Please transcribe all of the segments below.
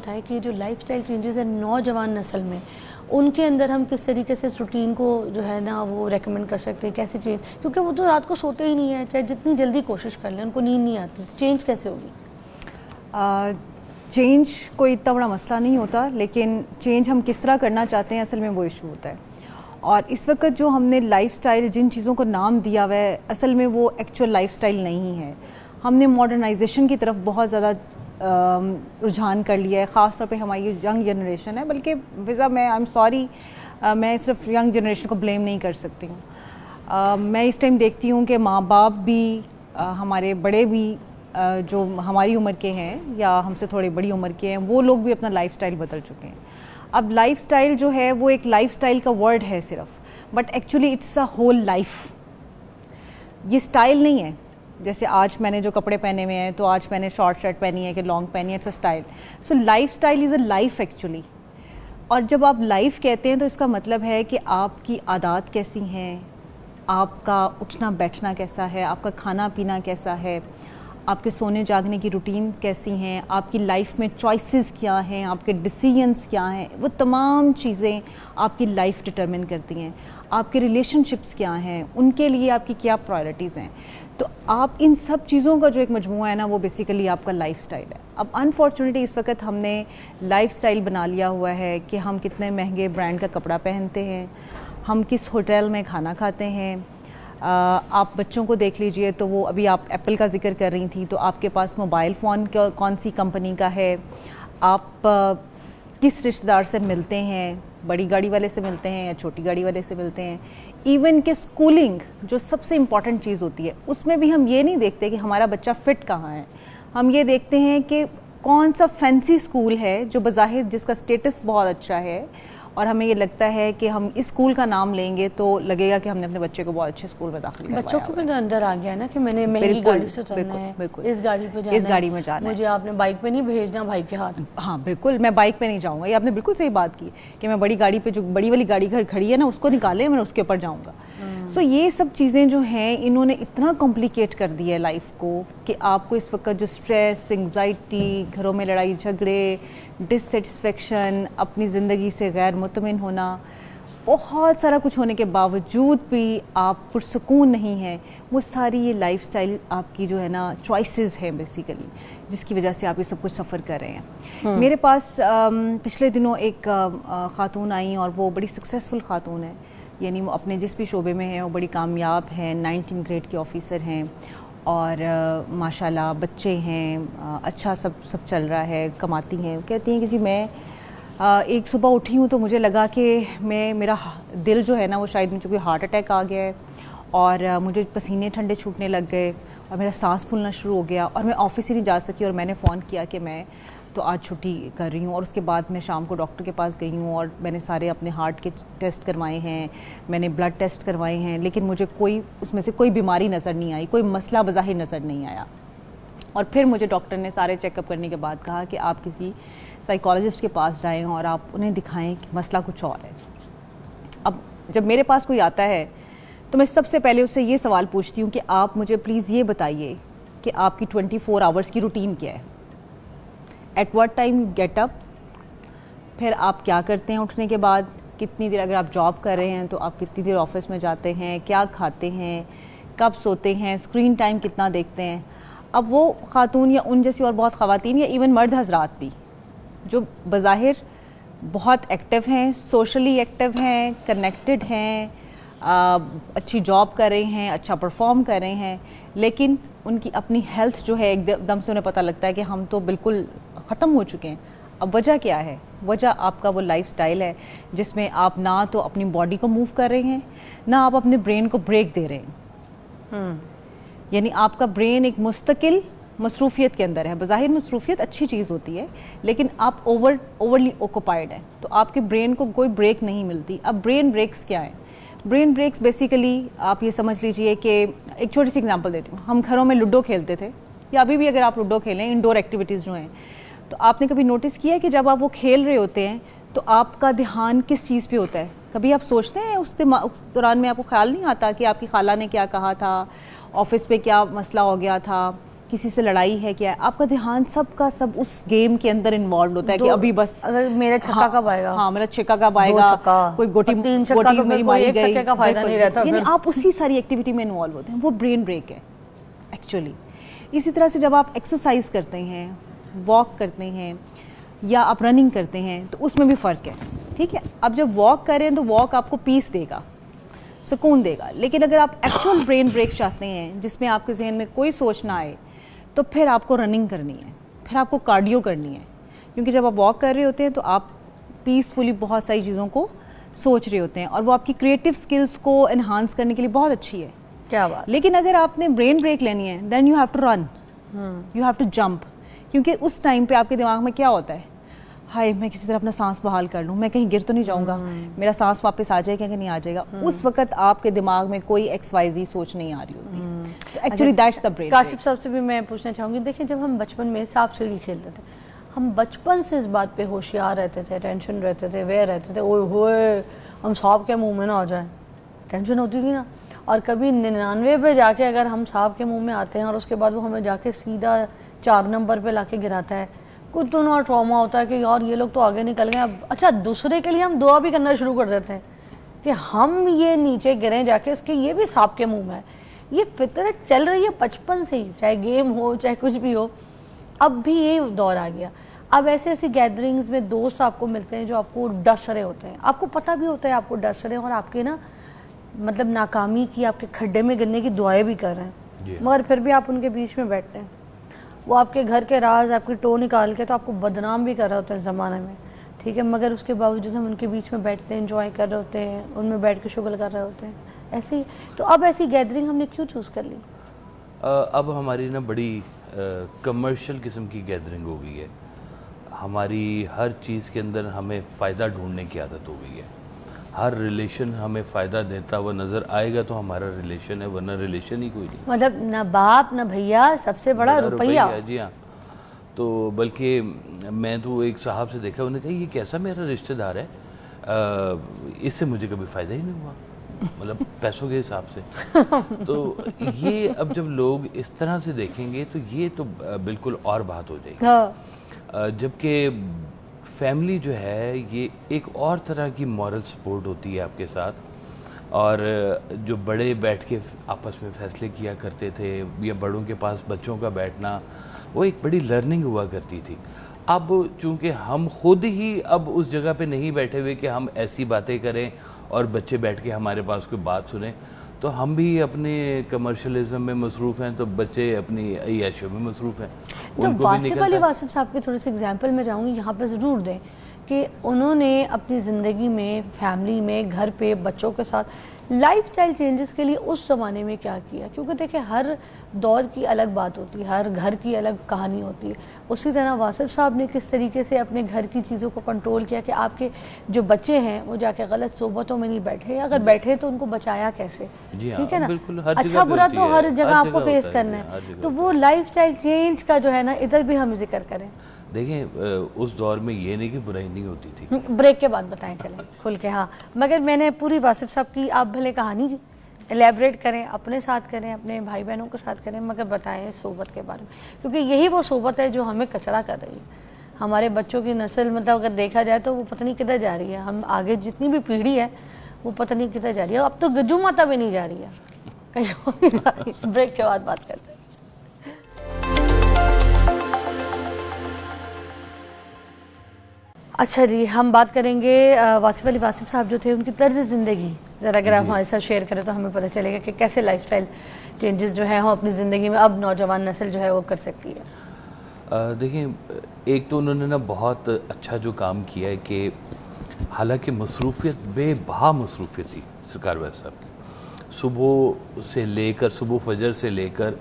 بتائیں کہ جو لائف سٹائل چینجز ہیں نوجوان نسل میں، ان کے اندر ہم کس طریقے سے اس روٹین کو جو ہے نا وہ ریکمینڈ کر سکتے ہیں، کیسے چینج، کیونکہ وہ تو رات کو سوتے ہی نہیں ہیں، چاہے جتنی جلدی کوشش کر لیں ان کو نیند نہیں آتی، چینج کیسے ہوگی؟ چینج کوئی اتنا بڑا مسئلہ نہیں ہوتا، لیکن چینج ہم کس طرح کرنا چاہتے ہیں اصل میں وہ ایشو ہوتا ہے. اور اس وقت جو ہم نے لائف سٹائل جن چیزوں کو نام دیا ہوا ہے اصل میں وہ ایکچوئل لائف سٹائل نہیں ہے. ہم نے ماڈرنائزیشن کی طرف بہت زیادہ رجحان کر لیا ہے، خاص طور پہ ہماری ینگ جنریشن ہے، بلکہ ویزا میں آئی ایم سوری میں صرف ینگ جنریشن کو بلیم نہیں کر سکتی ہوں. میں اس ٹائم دیکھتی ہوں کہ ماں باپ بھی، ہمارے بڑے بھی جو ہماری عمر کے ہیں یا ہم سے تھوڑی بڑی عمر کے ہیں، وہ لوگ بھی اپنا لائف سٹائل بدل چکے ہیں. اب لائف سٹائل جو ہے وہ ایک لائف سٹائل کا ورڈ ہے صرف، but actually it's a whole life. یہ سٹائل نہیں ہے جیسے آج میں نے جو کپڑے پہنے ہوئے ہیں تو آج میں نے شارٹ شرٹ پہنی ہے کہ لانگ پہنی ہے، it's a style. So life style is a life actually. اور جب آپ لائف کہتے ہیں تو اس کا مطلب ہے کہ آپ کی عادات کیسی ہیں، آپ کا اٹھنا بیٹھنا کیسا ہے، آپ کا کھانا پینا کیسا ہے، آپ کے سونے جاگنے کی روٹینز کیسی ہیں، آپ کی لائف میں چوائسیز کیا ہیں، آپ کے ڈیسیژنس کیا ہیں، وہ تمام چیزیں آپ کی لائف ڈٹرمن کرتی ہیں. آپ کے ریلیشن شپس کیا ہیں، ان کے لیے آپ کی کیا پرائرٹیز ہیں. تو آپ ان سب چیزوں کا جو ایک مجموعہ ہے نا وہ بیسیکلی آپ کا لائف سٹائل ہے. اب انفارچونیٹلی اس وقت ہم نے لائف سٹائل بنا لیا ہوا ہے کہ ہم کتنے مہنگے برانڈ کا کپڑا پہنتے ہیں، ہم کس ہوٹل میں کھانا کھاتے ہیں. آپ بچوں کو دیکھ لیجئے تو وہ ابھی آپ ایپل کا ذکر کر رہی تھیں، تو آپ کے پاس موبائل فون کون سی کمپنی کا ہے، آپ کس رشتہ دار سے ملتے ہیں، بڑی گاڑی والے سے ملتے ہیں یا چھوٹی گاڑی والے سے ملتے ہیں. ایون کہ اسکولنگ جو سب سے امپورٹنٹ چیز ہوتی ہے اس میں بھی ہم یہ نہیں دیکھتے کہ ہمارا بچہ فٹ کہاں ہے، ہم یہ دیکھتے ہیں کہ کون سا فینسی اسکول ہے جو بظاہر جس کا اسٹیٹس بہت اچھا ہے، اور ہمیں یہ لگتا ہے کہ ہم اس اسکول کا نام لیں گے تو لگے گا کہ ہم نے اپنے بچے کو بہت اچھے اسکول میں داخل کروایا. بچوں کو بھی تو اندر آ گیا نا کہ میں نے مہنگی گاڑی سے چلنا ہے، اس گاڑی پہ جانا ہے، اس گاڑی میں جانا ہے، مجھے آپ نے بائک پہ نہیں بھیجنا بھائی کے ہاتھ. ہاں بالکل، میں بائک پہ نہیں جاؤں گا. یہ آپ نے بالکل صحیح بات کی کہ میں بڑی گاڑی پہ، جو بڑی والی گاڑی گھر کھڑی ہے نا اس کو نکالیں، میں اس کے اوپر جاؤں گا. سو یہ سب چیزیں جو ہیں انہوں نے اتنا کمپلیکیٹ کر دیا ہے لائف کو کہ آپ کو اس وقت جو اسٹریس، انگزائٹی، گھروں میں لڑائی جھگڑے، ڈسسیٹسفیکشن، اپنی زندگی سے غیر مطمئن ہونا، بہت سارا کچھ ہونے کے باوجود بھی آپ پرسکون نہیں ہیں، وہ ساری یہ لائف سٹائل آپ کی جو ہے نا چوائسیز ہیں بیسیکلی، جس کی وجہ سے آپ یہ سب کچھ سفر کر رہے ہیں. میرے پاس پچھلے دنوں ایک خاتون آئیں اور وہ بڑی سکسیزفل خاتون ہے، یعنی وہ اپنے جس بھی شعبے میں ہیں وہ بڑی کامیاب ہیں، 19 گریڈ کے آفیسر ہیں، اور ماشاءاللہ بچے ہیں، اچھا سب چل رہا ہے، کماتی ہیں. کہتی ہیں کہ جی میں ایک صبح اٹھی ہوں تو مجھے لگا کہ میرا دل جو ہے نا وہ شاید مجھے کوئی ہارٹ اٹیک آ گیا ہے، اور مجھے پسینے ٹھنڈے چھوٹنے لگ گئے اور میرا سانس پھولنا شروع ہو گیا، اور میں آفس ہی نہیں جا سکی. اور میں نے فون کیا کہ میں تو آج چھٹی کر رہی ہوں، اور اس کے بعد میں شام کو ڈاکٹر کے پاس گئی ہوں اور میں نے سارے اپنے ہارٹ کے ٹیسٹ کروائے ہیں، میں نے بلڈ ٹیسٹ کروائے ہیں، لیکن مجھے کوئی اس میں سے کوئی بیماری نظر نہیں آئی، کوئی مسئلہ بظاہر نظر نہیں آیا. اور پھر مجھے ڈاکٹر نے سارے چیک اپ کرنے کے بعد کہا کہ آپ کسی سائیکالوجسٹ کے پاس جائیں اور آپ انہیں دکھائیں کہ مسئلہ کچھ اور ہے. اب جب میرے پاس کوئی آتا ہے تو میں سب سے پہلے اس سے یہ سوال پوچھتی ہوں کہ آپ مجھے پلیز یہ بتائیے کہ آپ کی 24 آورس کی روٹین کیا ہے، at what time you get up, پھر آپ کیا کرتے ہیں اٹھنے کے بعد، کتنی دیر، اگر آپ جاب کر رہے ہیں تو آپ کتنی دیر آفس میں جاتے ہیں، کیا کھاتے ہیں، کب سوتے ہیں، اسکرین ٹائم کتنا دیکھتے ہیں. اب وہ خاتون یا ان جیسی اور بہت خواتین یا ایون مرد حضرات بھی جو بظاہر بہت ایکٹیو ہیں، سوشلی ایکٹیو ہیں، کنیکٹڈ ہیں، اچھی جاب کر رہے ہیں، اچھا پرفارم کر رہے ہیں، لیکن ان کی اپنی ہیلتھ جو ہے ایک دم سے انہیں پتہ لگتا ہے کہ ہم تو بالکل ختم ہو چکے ہیں. اب وجہ کیا ہے؟ وجہ آپ کا وہ لائف سٹائل ہے جس میں آپ نہ تو اپنی باڈی کو موو کر رہے ہیں، نہ آپ اپنے برین کو بریک دے رہے ہیں. یعنی آپ کا برین ایک مستقل مصروفیت کے اندر ہے. بظاہر مصروفیت اچھی چیز ہوتی ہے لیکن آپ اوورلی اوکوپائڈ ہیں تو آپ کے برین کو کوئی بریک نہیں ملتی. اب برین بریکس کیا ہیں؟ برین بریکس بیسیکلی آپ یہ سمجھ لیجئے کہ ایک چھوٹی سی ایگزامپل دیتی ہوں. ہم گھروں میں لوڈو کھیلتے تھے، یا ابھی بھی اگر آپ لوڈو کھیلیں، انڈور ایکٹیویٹیز جو ہیں، تو آپ نے کبھی نوٹس کیا کہ جب آپ وہ کھیل رہے ہوتے ہیں تو آپ کا دھیان کس چیز پہ ہوتا ہے؟ کبھی آپ سوچتے ہیں اس دوران میں آپ کو خیال نہیں آتا کہ آپ کی خالہ نے کیا کہا تھا، آفس پہ کیا مسئلہ ہو گیا تھا، کسی سے لڑائی ہے کیا ہے, آپ کا دھیان سب کا سب اس گیم کے اندر انوالوڈ ہوتا ہے کہ ابھی بس اگر میرا چھکا کب آئے گا, ہاں میرا چھکا کب آئے گا, کوئی گوٹی میری ماری گئی, یعنی آپ اسی ساری ایکٹیویٹی میں انوالو ہوتے ہیں. وہ برین بریک ہے ایکچولی. اسی طرح سے جب آپ ایکسرسائز کرتے ہیں, واک کرتے ہیں یا آپ رننگ کرتے ہیں تو اس میں بھی فرق ہے, ٹھیک ہے. اب جب واک کریں تو واک آپ کو پیس دے گا, سکون دے گا, لیکن اگر آپ ایکچوئل برین بریک چاہتے ہیں جس میں آپ کے ذہن میں کوئی سوچ نہ آئے تو پھر آپ کو رننگ کرنی ہے, پھر آپ کو کارڈیو کرنی ہے. کیونکہ جب آپ واک کر رہے ہوتے ہیں تو آپ پیسفلی بہت ساری چیزوں کو سوچ رہے ہوتے ہیں اور وہ آپ کی کریٹیو سکلز کو انہانس کرنے کے لیے بہت اچھی ہے. کیا بات. لیکن اگر آپ نے برین بریک لینی ہے then you have to run, you have to jump. کیونکہ اس ٹائم پہ آپ کے دماغ میں کیا ہوتا ہے, ہائے میں کسی طرح اپنا سانس بحال کر لوں, میں کہیں گر تو نہیں جاؤں گا, میرا سانس واپس آ جائے گا کہ نہیں آ جائے گا. اس وقت آپ کے دماغ میں کوئی ایکس وائی زی سوچ نہیں آ رہی ہوتی. Actually that's the brain. Kashif صاحب سے بھی میں پوچھنا چاہوں گی, دیکھیں جب ہم بچپن میں سانپ سیڑھی کھیلتے تھے, ہم بچپن سے اس بات پہ ہوشیار رہتے تھے, ٹینشن رہتے تھے, ویئر رہتے تھے, اوئے ہوئے ہم سانپ کے منہ میں نہ آ جائیں, ٹینشن ہوتی تھی نا. اور کبھی 99 پہ جا کے اگر ہم سانپ کے منہ میں آتے ہیں اور اس کے بعد وہ ہمیں جا کے سیدھا 4 نمبر پہ لا کے گراتا ہے, کچھ تو نہ ٹراما ہوتا ہے کہ یار یہ لوگ تو آگے نکل گئے. اب اچھا دوسرے کے لیے ہم دعا بھی کرنا شروع کر دیتے ہیں کہ ہم یہ نیچے گریں جا کے, اس کے یہ بھی سانپ کے منہ میں ہے. یہ فطرت چل رہی ہے بچپن سے ہی, چاہے گیم ہو چاہے کچھ بھی ہو. اب بھی یہ دور آ گیا. اب ایسی گیدرنگز میں دوست آپ کو ملتے ہیں جو آپ کو ڈس رہے ہوتے ہیں, آپ کو پتہ بھی ہوتا ہے آپ کو ڈس رہے ہیں اور آپ کے نا مطلب ناکامی کی, آپ کے کھڈے میں گرنے کی دعائیں بھی کر رہے ہیں, مگر پھر بھی آپ ان کے بیچ میں بیٹھتے ہیں. وہ آپ کے گھر کے راز آپ کی ٹو نکال کے تو آپ کو بدنام بھی کر رہے ہوتے ہیں زمانے میں, ٹھیک ہے, مگر اس کے باوجود ہم ان کے بیچ میں بیٹھتے ہیں, انجوائے کر رہے ہوتے ہیں, ان میں بیٹھ کے شغل کر رہے ہوتے ہیں. ایسے ہی تو اب ایسی گیدرنگ ہم نے کیوں چوز کر لی؟ اب ہماری نا بڑی کمرشل قسم کی گیدرنگ ہو گئی ہے. ہماری ہر چیز کے اندر ہمیں فائدہ ڈھونڈنے کی عادت ہو گئی ہے. ہر ریلیشن ہمیں فائدہ دیتا ہوا نظر آئے گا تو ہمارا ریلیشن ہے, ورنہ ریلیشن ہی کوئی نہیں. مطلب نہ باپ نہ بھیا, سب سے بڑا روپیہ. جی ہاں. تو بلکہ میں تو ایک صاحب سے دیکھا, انہوں نے کہا یہ کیسا میرا رشتہ دار ہے, اس سے مجھے کبھی فائدہ ہی نہیں ہوا, مطلب پیسوں کے حساب سے. تو یہ اب جب لوگ اس طرح سے دیکھیں گے تو یہ تو بالکل اور بات ہو جائے گی. جبکہ فیملی جو ہے یہ ایک اور طرح کی مورل سپورٹ ہوتی ہے آپ کے ساتھ, اور جو بڑے بیٹھ کے آپس میں فیصلے کیا کرتے تھے یا بڑوں کے پاس بچوں کا بیٹھنا, وہ ایک بڑی لرننگ ہوا کرتی تھی. اب چونکہ ہم خود ہی اب اس جگہ پہ نہیں بیٹھے ہوئے کہ ہم ایسی باتیں کریں اور بچے بیٹھ کے ہمارے پاس کوئی بات سنیں, تو ہم بھی اپنے کمرشلزم میں مصروف ہیں تو بچے اپنی عیاشیوں میں مصروف ہیں. تو واصف علی واصف صاحب کی تھوڑی سی ایگزامپل میں جاؤں گی یہاں پہ ضرور دیں کہ انہوں نے اپنی زندگی میں, فیملی میں, گھر پہ بچوں کے ساتھ لائف سٹائل چینجز کے لیے اس زمانے میں کیا کیا. کیونکہ دیکھیں ہر دور کی الگ بات ہوتی ہے, ہر گھر کی الگ کہانی ہوتی ہے. اسی طرح واصف صاحب نے کس طریقے سے اپنے گھر کی چیزوں کو کنٹرول کیا کہ آپ کے جو بچے ہیں وہ جا کے غلط صحبتوں میں نہیں بیٹھے, اگر بیٹھے تو ان کو بچایا کیسے, ٹھیک ہے نا. اچھا برا تو ہر جگہ آپ کو فیس کرنا ہے. تو وہ لائف سٹائل چینج کا جو ہے نا ادھر بھی ہم ذکر کریں. دیکھیں اس دور میں یہ نہیں کہ برائی نہیں ہوتی تھی. بریک کے بعد بتائیں چلیں کھل کے. ہاں مگر میں نے پوری واصف صاحب کی, آپ بھلے کہانی الیبریٹ کریں, اپنے ساتھ کریں, اپنے بھائی بہنوں کے ساتھ کریں, مگر بتائیں صحبت کے بارے میں, کیونکہ یہی وہ صحبت ہے جو ہمیں کچرا کر رہی ہے. ہمارے بچوں کی نسل مطلب اگر دیکھا جائے تو وہ پتہ نہیں کدھر جا رہی ہے. ہم آگے جتنی بھی پیڑھی ہے وہ پتہ نہیں کدھر جا رہی ہے. اب تو گجو ماتا بھی نہیں جا رہی ہے, کہیں اور نہیں جا رہی. بریک کے بعد بات کرتے ہیں. اچھا جی, ہم بات کریں گے واصف علی واصف صاحب جو تھے ان کی طرز زندگی, ذرا اگر آپ ہمارے ساتھ شیئر کریں تو ہمیں پتہ چلے گا کہ کیسے لائف سٹائل چینجز جو ہیں ہم اپنی زندگی میں اب نوجوان نسل جو ہے وہ کر سکتی ہے. دیکھیں ایک تو انہوں نے نا بہت اچھا جو کام کیا ہے کہ حالانکہ مصروفیت بے بہا مصروفیت تھی سرکار ویس صاحب کی, صبح سے لے کر صبح فجر سے لے کر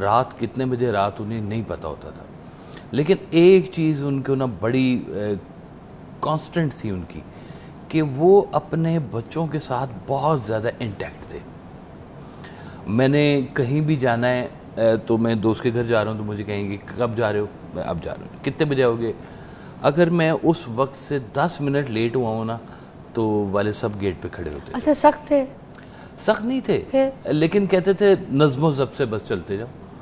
رات کتنے بجے رات انہیں نہیں پتہ ہوتا تھا, لیکن ایک چیز ان کو نا بڑی کانسٹنٹ تھی ان کی کہ وہ اپنے بچوں کے ساتھ بہت زیادہ انٹیکٹ تھے. میں نے کہیں بھی جانا ہے تو میں دوست کے گھر جا رہا ہوں تو مجھے کہیں گے کب جا رہے ہو, میں اب جا رہا ہوں, کتنے بجے آؤ گے. اگر میں اس وقت سے 10 منٹ لیٹ ہوا ہوں نا تو والد صاحب گیٹ پہ کھڑے ہوتے. اچھا سخت تھے؟ سخت نہیں تھے, لیکن کہتے تھے نظم و ضبط سے بس چلتے جاؤ.